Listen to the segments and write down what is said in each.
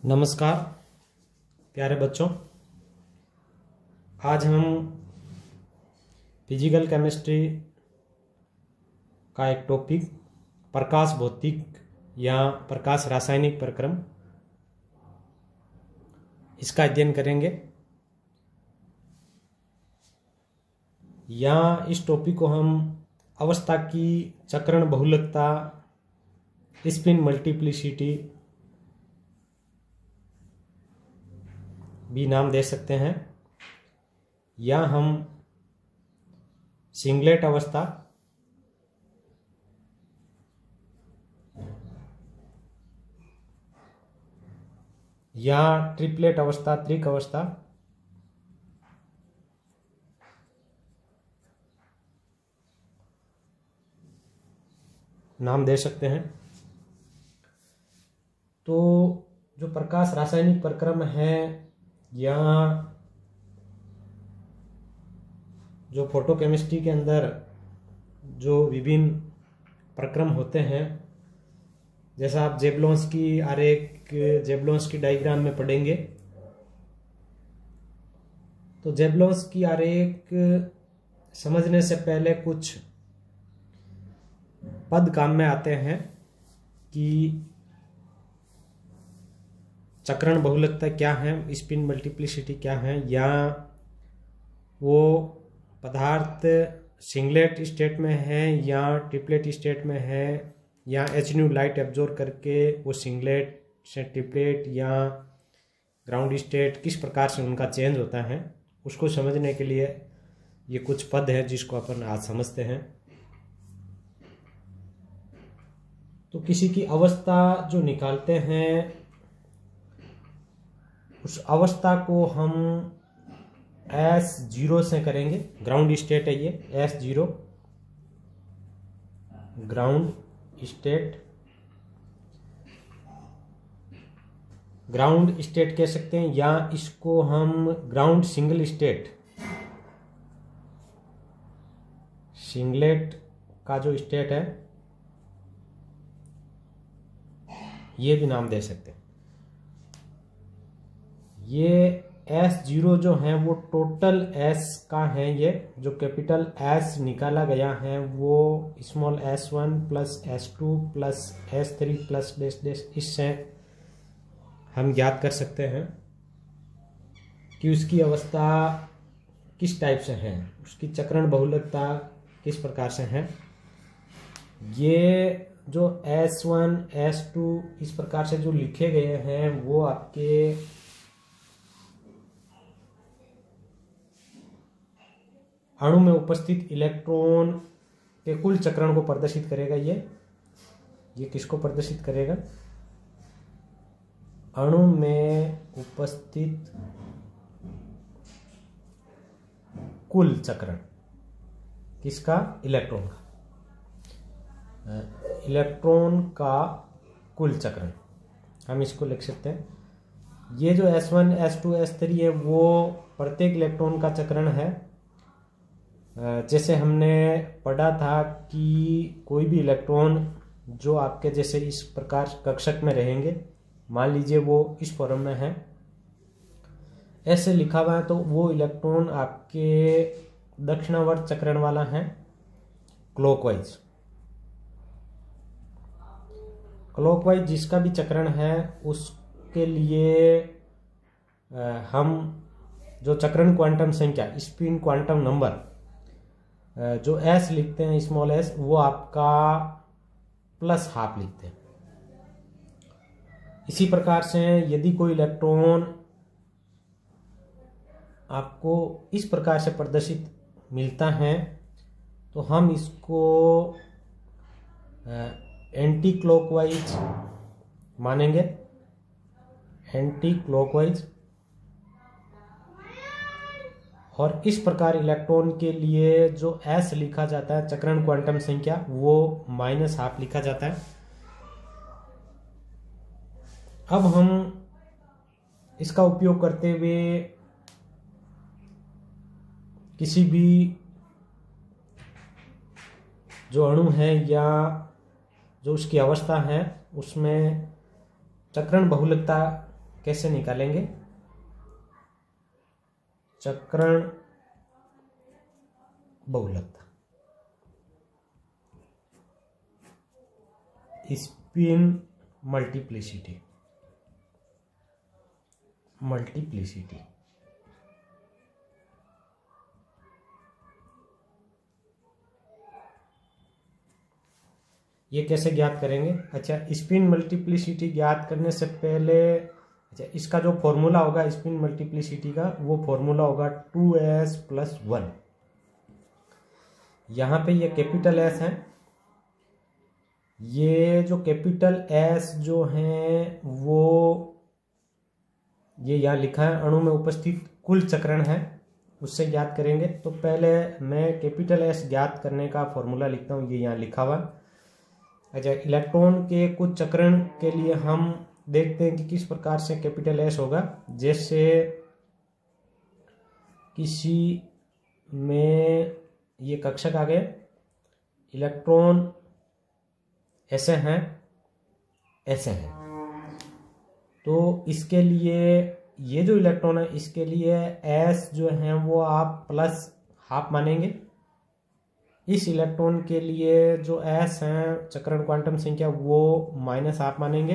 नमस्कार प्यारे बच्चों, आज हम फिजिकल केमिस्ट्री का एक टॉपिक प्रकाश भौतिक या प्रकाश रासायनिक प्रक्रम इसका अध्ययन करेंगे। यहाँ इस टॉपिक को हम अवस्था की चक्रण बहुलकता, स्पिन मल्टीप्लिसिटी भी नाम दे सकते हैं, या हम सिंगलेट अवस्था, या ट्रिपलेट अवस्था, त्रिक अवस्था, नाम दे सकते हैं। तो जो प्रकाश रासायनिक प्रक्रम है या जो फोटोकेमिस्ट्री के अंदर जो विभिन्न प्रक्रम होते हैं, जैसा आप जेबलोंस्की आरेख, जेबलोंस्की डायग्राम में पढ़ेंगे, तो जेबलोंस्की आरेख समझने से पहले कुछ पद काम में आते हैं कि चक्रण बहुलकता क्या है, स्पिन मल्टीप्लिसिटी क्या है, या वो पदार्थ सिंगलेट स्टेट में है या ट्रिपलेट स्टेट में है, या एच न्यू लाइट एब्जॉर्ब करके वो सिंगलेट से ट्रिपलेट या ग्राउंड स्टेट किस प्रकार से उनका चेंज होता है, उसको समझने के लिए ये कुछ पद है जिसको अपन आज समझते हैं। तो किसी की अवस्था जो निकालते हैं, उस अवस्था को हम S0 से करेंगे। ग्राउंड स्टेट है ये S0, ground state, ground state कह सकते हैं, या इसको हम ग्राउंड सिंगल स्टेट, सिंगलेट का जो स्टेट है ये भी नाम दे सकते हैं। ये S0 जो है वो टोटल S का है। ये जो कैपिटल S निकाला गया है वो small s1 plus s2 plus s3 plus dash dash, इससे हम ज्ञात कर सकते हैं कि उसकी अवस्था किस टाइप से है, उसकी चक्रण बहुलकता किस प्रकार से है। ये जो S1 S2 इस प्रकार से जो लिखे गए हैं वो आपके अणु में उपस्थित इलेक्ट्रॉन के कुल चक्रण को प्रदर्शित करेगा। ये किसको प्रदर्शित करेगा? अणु में उपस्थित कुल चक्रण किसका? इलेक्ट्रॉन का। इलेक्ट्रॉन का कुल चक्रण हम इसको लिख सकते हैं। ये जो S1 S2 S3 है वो प्रत्येक इलेक्ट्रॉन का चक्रण है। जैसे हमने पढ़ा था कि कोई भी इलेक्ट्रॉन जो आपके जैसे इस प्रकार कक्षक में रहेंगे, मान लीजिए वो इस फॉर्म में है, ऐसे लिखा हुआ है, तो वो इलेक्ट्रॉन आपके दक्षिणावर्त चक्रण वाला है, क्लॉकवाइज। क्लॉकवाइज जिसका भी चक्रण है उसके लिए हम जो चक्रण क्वांटम संख्या, स्पिन क्वांटम नंबर जो S लिखते हैं, स्मॉल s, वो आपका प्लस हाफ लिखते हैं। इसी प्रकार से यदि कोई इलेक्ट्रॉन आपको इस प्रकार से प्रदर्शित मिलता है तो हम इसको एंटी क्लॉकवाइज मानेंगे, एंटी क्लॉकवाइज। और इस प्रकार इलेक्ट्रॉन के लिए जो S लिखा जाता है, चक्रण क्वांटम संख्या, वो माइनस हाफ लिखा जाता है। अब हम इसका उपयोग करते हुए किसी भी जो अणु है या जो उसकी अवस्था है उसमें चक्रण बहुलकता कैसे निकालेंगे? चक्रण बहुलकता, स्पिन मल्टीप्लिसिटी, ये कैसे ज्ञात करेंगे? अच्छा, स्पिन मल्टीप्लिसिटी ज्ञात करने से पहले, अच्छा, इसका जो फॉर्मूला होगा स्पिन मल्टीप्लिसिटी का, वो फॉर्मूला होगा 2s + 1। यहाँ पे ये कैपिटल S है, ये जो कैपिटल S जो है वो ये यहाँ लिखा है, अणु में उपस्थित कुल चक्रण है, उससे ज्ञात करेंगे। तो पहले मैं कैपिटल S ज्ञात करने का फॉर्मूला लिखता हूँ, ये यहाँ लिखा हुआ। अच्छा, इलेक्ट्रॉन के कुछ चक्रण के लिए हम देखते हैं कि किस प्रकार से कैपिटल S होगा। जैसे किसी में ये कक्षक आ गए, इलेक्ट्रॉन ऐसे हैं, तो इसके लिए ये जो इलेक्ट्रॉन है इसके लिए S जो है वो आप +½ मानेंगे। इस इलेक्ट्रॉन के लिए जो S है चक्रण क्वांटम संख्या, वो -½ मानेंगे।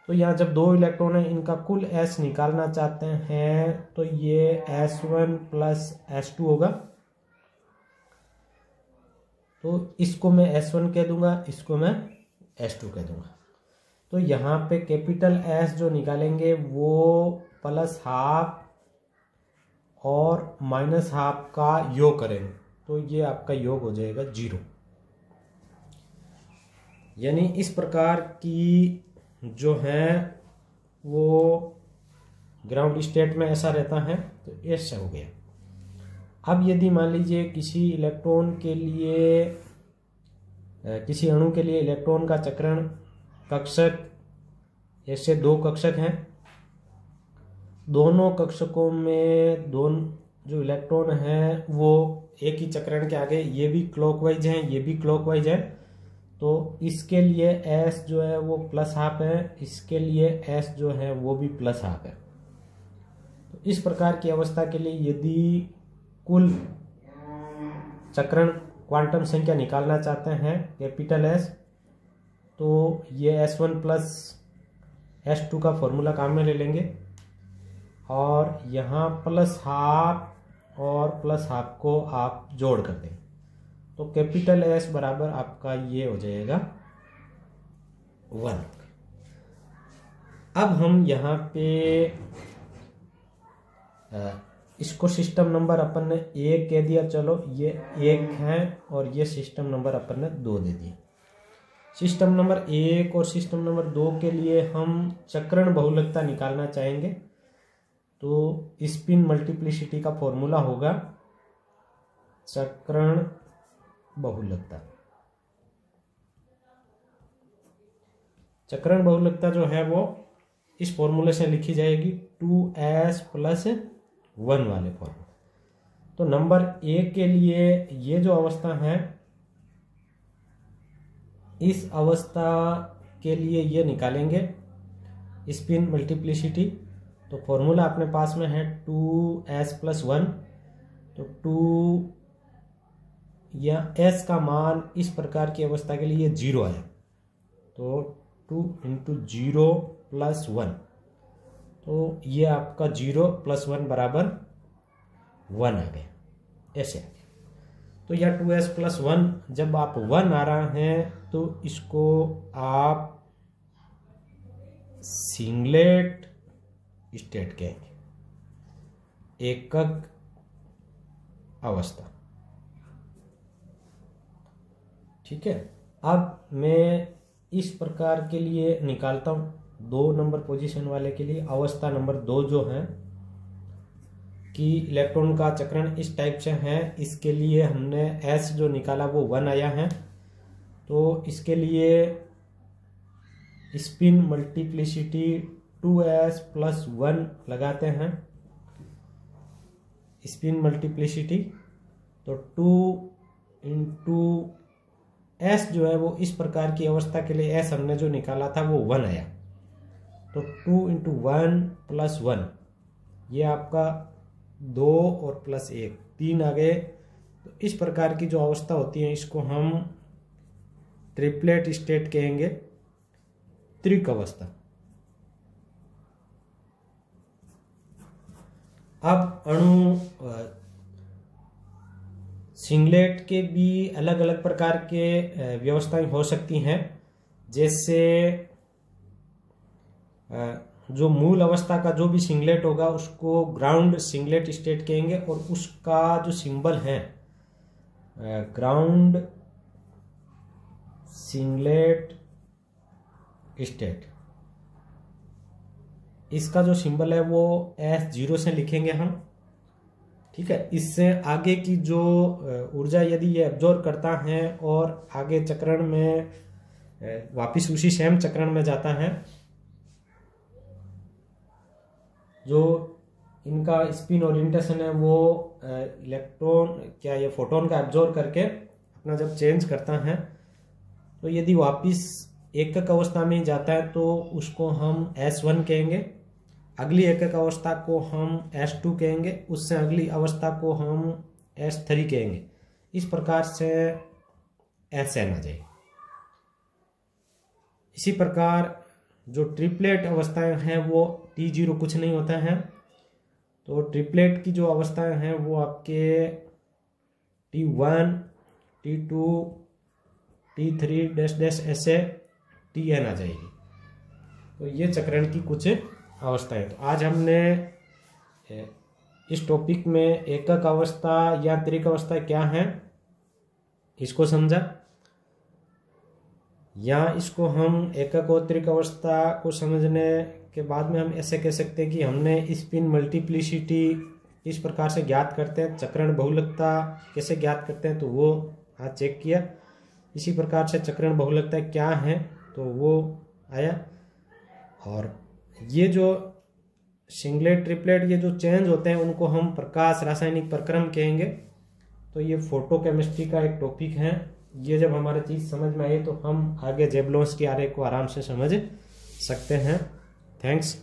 तो यहाँ जब दो इलेक्ट्रॉन है, इनका कुल S निकालना चाहते हैं तो ये S1 + S2 होगा। तो इसको मैं S1 कह दूंगा, इसको मैं S2 कह दूंगा। तो यहाँ पे कैपिटल S जो निकालेंगे वो +½ और -½ का योग करेंगे, तो ये आपका योग हो जाएगा 0। यानी इस प्रकार की जो है वो ग्राउंड स्टेट में ऐसा रहता है, तो ऐसा हो गया। अब यदि मान लीजिए किसी इलेक्ट्रॉन के लिए, किसी अणु के लिए इलेक्ट्रॉन का चक्रण कक्षक, ऐसे दो कक्षक हैं, दोनों कक्षकों में दोनों जो इलेक्ट्रॉन हैं वो एक ही चक्रण के आगे, ये भी क्लॉकवाइज हैं, ये भी क्लॉकवाइज है। तो इसके लिए S जो है वो +½ है, इसके लिए S जो है वो भी +½ है। तो इस प्रकार की अवस्था के लिए यदि कुल चक्रण क्वांटम संख्या निकालना चाहते हैं कैपिटल S, तो ये S1 + S2 का फॉर्मूला काम में ले लेंगे, और यहाँ +½ और +½ को आप जोड़ कर दें, तो कैपिटल S बराबर आपका ये हो जाएगा 1। अब हम यहाँ पे इसको सिस्टम नंबर अपन ने 1 कह दिया, चलो ये 1 है, और ये सिस्टम नंबर अपन ने 2 दे दिया। सिस्टम नंबर 1 और सिस्टम नंबर 2 के लिए हम चक्रण बहुलकता निकालना चाहेंगे, तो स्पिन मल्टीप्लिसिटी का फॉर्मूला होगा चक्रण बहुलकता। चक्रण बहुलकता जो है वो इस फॉर्मूले से लिखी जाएगी, 2s + 1 वाले फॉर्मूले। तो नंबर 1 के लिए ये जो अवस्था है, इस अवस्था के लिए ये निकालेंगे स्पिन मल्टीप्लिसिटी। तो फॉर्मूला अपने पास में है 2s + 1। तो 2 या s का मान इस प्रकार की अवस्था के लिए 0 आया, तो 2 × 0 + 1, तो ये आपका 0 + 1 बराबर 1 आ गया, ऐसे आ गया। तो यह 2s + 1, जब आप 1 आ रहा है तो इसको आप सिंगलेट स्टेट कहेंगे, एकक अवस्था। ठीक है, अब मैं इस प्रकार के लिए निकालता हूं 2 नंबर पोजीशन वाले के लिए। अवस्था नंबर 2 जो है कि इलेक्ट्रॉन का चक्रण इस टाइप से है, इसके लिए हमने S जो निकाला वो 1 आया है। तो इसके लिए स्पिन मल्टीप्लिसिटी 2s + 1 लगाते हैं, स्पिन मल्टीप्लिसिटी। तो 2 × S जो है वो इस प्रकार की अवस्था के लिए S हमने जो निकाला था वो 1 आया। तो 2 × 1 + 1 ये आपका 2 और +1 3 आ गए। तो इस प्रकार की जो अवस्था होती है इसको हम ट्रिपलेट स्टेट कहेंगे, त्रिक अवस्था। अब अणु सिंगलेट के भी अलग अलग प्रकार के व्यवस्थाएं हो सकती हैं। जैसे जो मूल अवस्था का जो भी सिंगलेट होगा उसको ग्राउंड सिंगलेट स्टेट कहेंगे, और उसका जो सिंबल है ग्राउंड सिंगलेट स्टेट, इसका जो सिंबल है वो S0 से लिखेंगे हम, ठीक है। इससे आगे की जो ऊर्जा यदि ये एब्जॉर्ब करता है और आगे चक्रण में वापिस उसी सेम चक्रण में जाता है, जो इनका स्पिन ओरिएंटेशन है वो इलेक्ट्रॉन ये फोटोन का एब्जॉर्ब करके अपना जब चेंज करता है, तो यदि वापिस एकक अवस्था में जाता है तो उसको हम S1 कहेंगे, अगली एकक अवस्था को हम S2 कहेंगे, उससे अगली अवस्था को हम S3 कहेंगे। इस प्रकार से Sn आ जाएगी। इसी प्रकार जो ट्रिपलेट अवस्थाएं हैं वो T0 कुछ नहीं होता है, तो ट्रिपलेट की जो अवस्थाएं हैं वो आपके T1 T2 T3 ऐसे Tn आ जाएगी। तो ये चक्रण की कुछ अवस्थाएं। तो आज हमने इस टॉपिक में एकक अवस्था या त्रिक अवस्था क्या है इसको समझा, या इसको हम एकक और त्रिक अवस्था को समझने के बाद में हम ऐसे कह सकते हैं कि हमने स्पिन मल्टीप्लिसिटी किस प्रकार से ज्ञात करते हैं, चक्रण बहुलकता कैसे ज्ञात करते हैं, तो वो आज चेक किया। इसी प्रकार से चक्रण बहुलकता क्या है तो वो आया। और ये जो सिंगलेट ट्रिपलेट ये जो चेंज होते हैं उनको हम प्रकाश रासायनिक प्रक्रम कहेंगे। तो ये फोटोकेमिस्ट्री का एक टॉपिक है। ये जब हमारे चीज़ समझ में आई तो हम आगे जेबलोंस के आरेख को आराम से समझ सकते हैं। थैंक्स।